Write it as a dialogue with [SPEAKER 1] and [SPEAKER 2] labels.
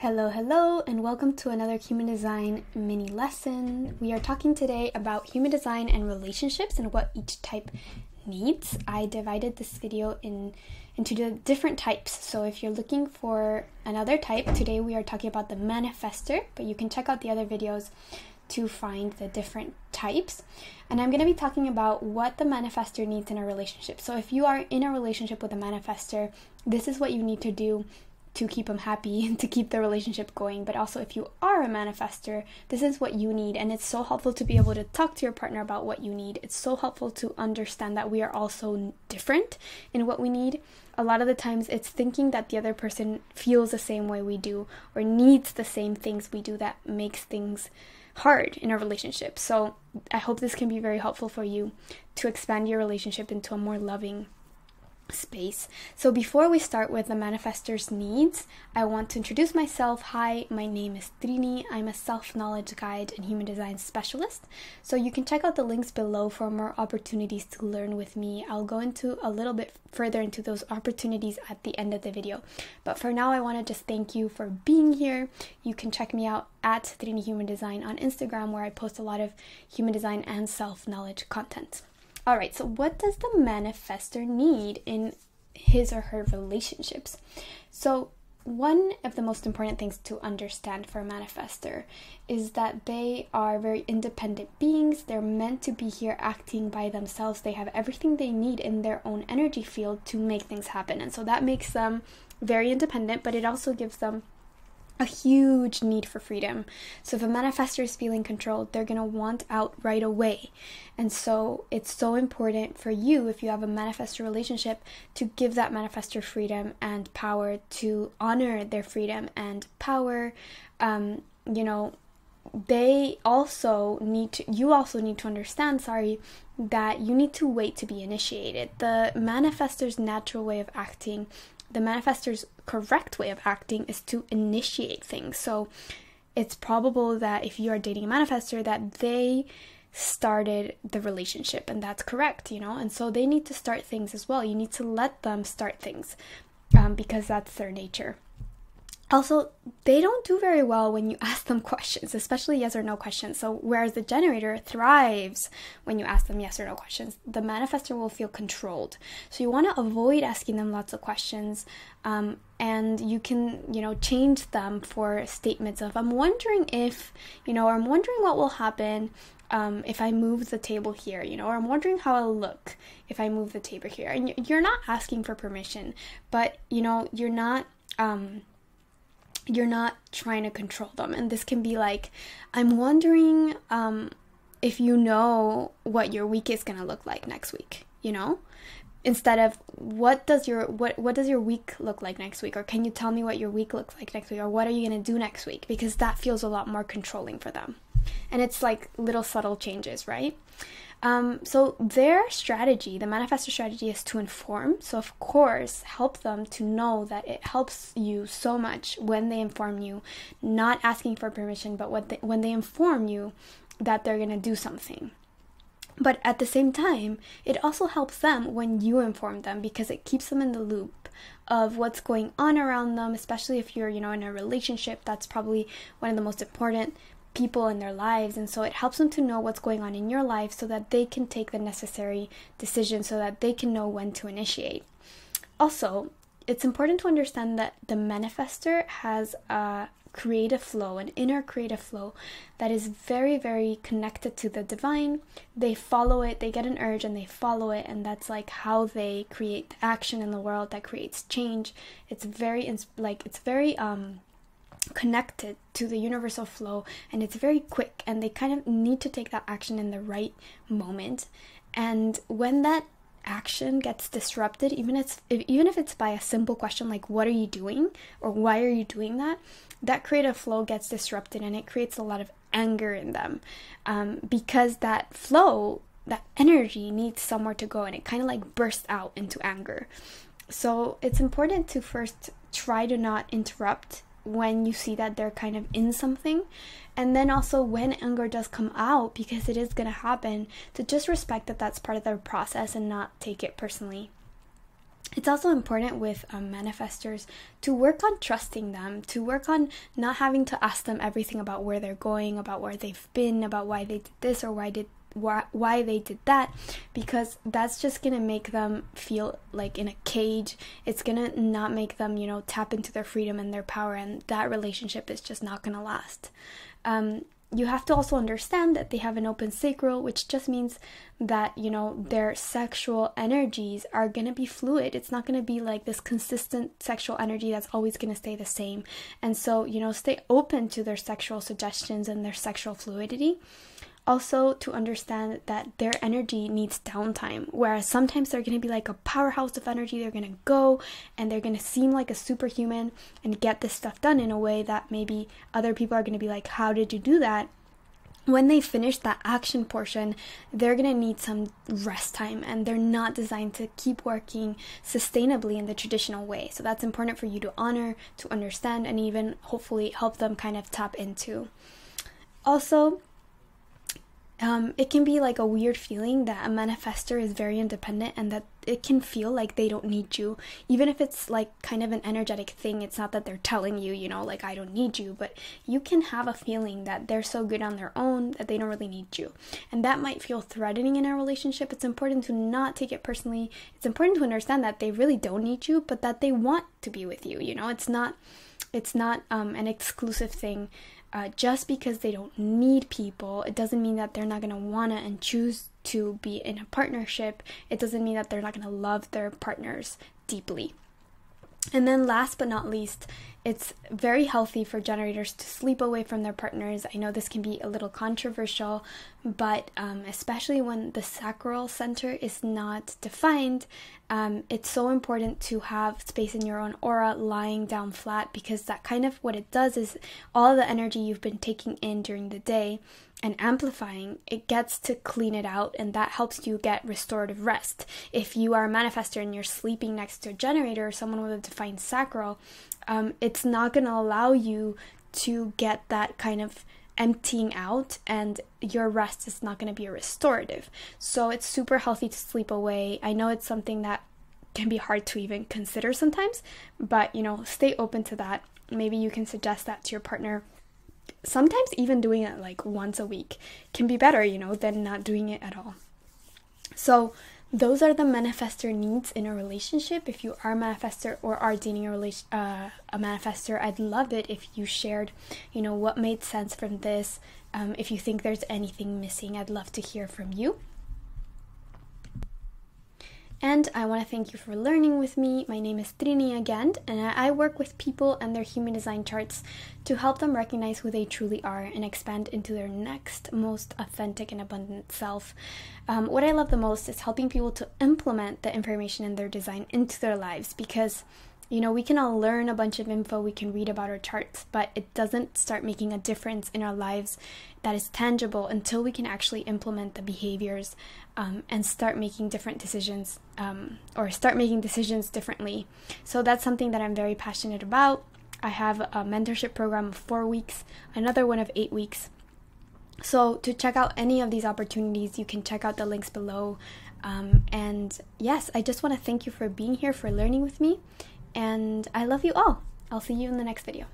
[SPEAKER 1] Hello, and welcome to another human design mini lesson. We are talking today about human design and relationships and what each type needs. I divided this video into the different types. So if you're looking for another type, today we are talking about the Manifestor, but you can check out the other videos to find the different types. And I'm going to be talking about what the Manifestor needs in a relationship. So if you are in a relationship with a Manifestor, this is what you need to do to keep them happy and to keep the relationship going. But also if you are a manifestor, this is what you need, and it's so helpful to be able to talk to your partner about what you need. It's so helpful to understand that we are also different in what we need. A lot of the times it's thinking that the other person feels the same way we do or needs the same things we do that makes things hard in a relationship. So I hope this can be very helpful for you to expand your relationship into a more loving space. So before we start with the manifestor's needs, I want to introduce myself. Hi, my name is Trini. I'm a self-knowledge guide and human design specialist. So you can check out the links below for more opportunities to learn with me. I'll go into a little bit further into those opportunities at the end of the video. But for now, I want to just thank you for being here. You can check me out at Trini Human Design on Instagram, where I post a lot of human design and self-knowledge content. Alright, so what does the manifestor need in his or her relationships? So one of the most important things to understand for a manifestor is that they are very independent beings. They're meant to be here acting by themselves. They have everything they need in their own energy field to make things happen. And so that makes them very independent, but it also gives them a huge need for freedom. So if a manifestor is feeling controlled, they're going to want out right away. And so it's so important for you, if you have a manifestor relationship, to give that manifestor freedom and power, to honor their freedom and power. They also need to, you also need to understand, that you need to wait to be initiated. The manifestor's natural way of acting, the manifestor's correct way of acting, is to initiate things. So it's probable that if you are dating a manifestor, that they started the relationship, and that's correct, and so they need to start things as well. You need to let them start things because that's their nature. Also, they don't do very well when you ask them questions, especially yes or no questions. So whereas the generator thrives when you ask them yes or no questions, the manifestor will feel controlled. So you want to avoid asking them lots of questions, and you can, change them for statements of, I'm wondering if, or I'm wondering what will happen if I move the table here, or I'm wondering how I'll look if I move the table here. And you're not asking for permission, but, you're not trying to control them. And this can be like, I'm wondering if you know what your week is going to look like next week, instead of what does your week look like next week, or can you tell me what your week looks like next week, or what are you going to do next week, because that feels a lot more controlling for them. And it's like little subtle changes, right? So their strategy, the manifestor strategy, is to inform. So of course, help them to know that it helps you so much when they inform you, not asking for permission, but when they inform you that they're going to do something. But at the same time, it also helps them when you inform them, because it keeps them in the loop of what's going on around them, especially if you're, in a relationship. That's probably one of the most important people in their lives, and so it helps them to know what's going on in your life so that they can take the necessary decisions, so that they can know when to initiate. Also, it's important to understand that the manifestor has a creative flow, an inner creative flow that is very, very connected to the divine. They follow it, they get an urge and they follow it, and that's like how they create action in the world that creates change. It's very connected to the universal flow, and it's very quick, and they kind of need to take that action in the right moment. And when that action gets disrupted, even if it's by a simple question like, what are you doing, or why are you doing that creative flow gets disrupted, and it creates a lot of anger in them, because that flow, that energy, needs somewhere to go, and it kind of like bursts out into anger. So it's important to first try to not interrupt when you see that they're kind of in something, and then also when anger does come out, because it is going to happen, to just respect that that's part of their process and not take it personally. It's also important with manifestors to work on trusting them, to work on not having to ask them everything about where they're going, about where they've been, about why they did this or why they did that, because that's just gonna make them feel like in a cage. It's gonna not make them, tap into their freedom and their power, and that relationship is just not gonna last. You have to also understand that they have an open sacral, which just means that, their sexual energies are going to be fluid. It's not going to be like this consistent sexual energy that's always going to stay the same. And so, stay open to their sexual suggestions and their sexual fluidity. Also, to understand that their energy needs downtime, whereas sometimes they're going to be like a powerhouse of energy. They're going to go and they're going to seem like a superhuman and get this stuff done in a way that maybe other people are going to be like, how did you do that? When they finish that action portion, they're going to need some rest time, and they're not designed to keep working sustainably in the traditional way. So that's important for you to honor, to understand, and even hopefully help them kind of tap into. Also, it can be like a weird feeling that a manifestor is very independent and that it can feel like they don't need you. Even if it's like kind of an energetic thing, it's not that they're telling you, like, I don't need you, but you can have a feeling that they're so good on their own that they don't really need you. And that might feel threatening in a relationship. It's important to not take it personally. It's important to understand that they really don't need you, but that they want to be with you. It's not an exclusive thing. Just because they don't need people, it doesn't mean that they're not going to want to and choose to be in a partnership. It doesn't mean that they're not going to love their partners deeply. And then last but not least, it's very healthy for generators to sleep away from their partners. I know this can be a little controversial, but especially when the sacral center is not defined, it's so important to have space in your own aura lying down flat, because that kind of what it does is all the energy you've been taking in during the day and amplifying, it gets to clean it out, and that helps you get restorative rest. If you are a manifestor and you're sleeping next to a generator or someone with a defined sacral, it's not going to allow you to get that kind of emptying out, and your rest is not going to be restorative. So it's super healthy to sleep away. I know it's something that can be hard to even consider sometimes, but stay open to that. Maybe you can suggest that to your partner. Sometimes even doing it like once a week can be better, than not doing it at all. So those are the manifestor needs in a relationship. If you are a manifestor or are dating a manifestor, I'd love it if you shared, what made sense from this. If you think there's anything missing, I'd love to hear from you. And I want to thank you for learning with me. My name is Trini again, and I work with people and their human design charts to help them recognize who they truly are and expand into their next most authentic and abundant self. What I love the most is helping people to implement the information in their design into their lives, because we can all learn a bunch of info, we can read about our charts, but it doesn't start making a difference in our lives that is tangible until we can actually implement the behaviors and start making different decisions, or start making decisions differently. So that's something that I'm very passionate about. I have a mentorship program of 4 weeks, another one of 8 weeks. So to check out any of these opportunities, you can check out the links below. And yes, I just want to thank you for being here, for learning with me. And I love you all. I'll see you in the next video.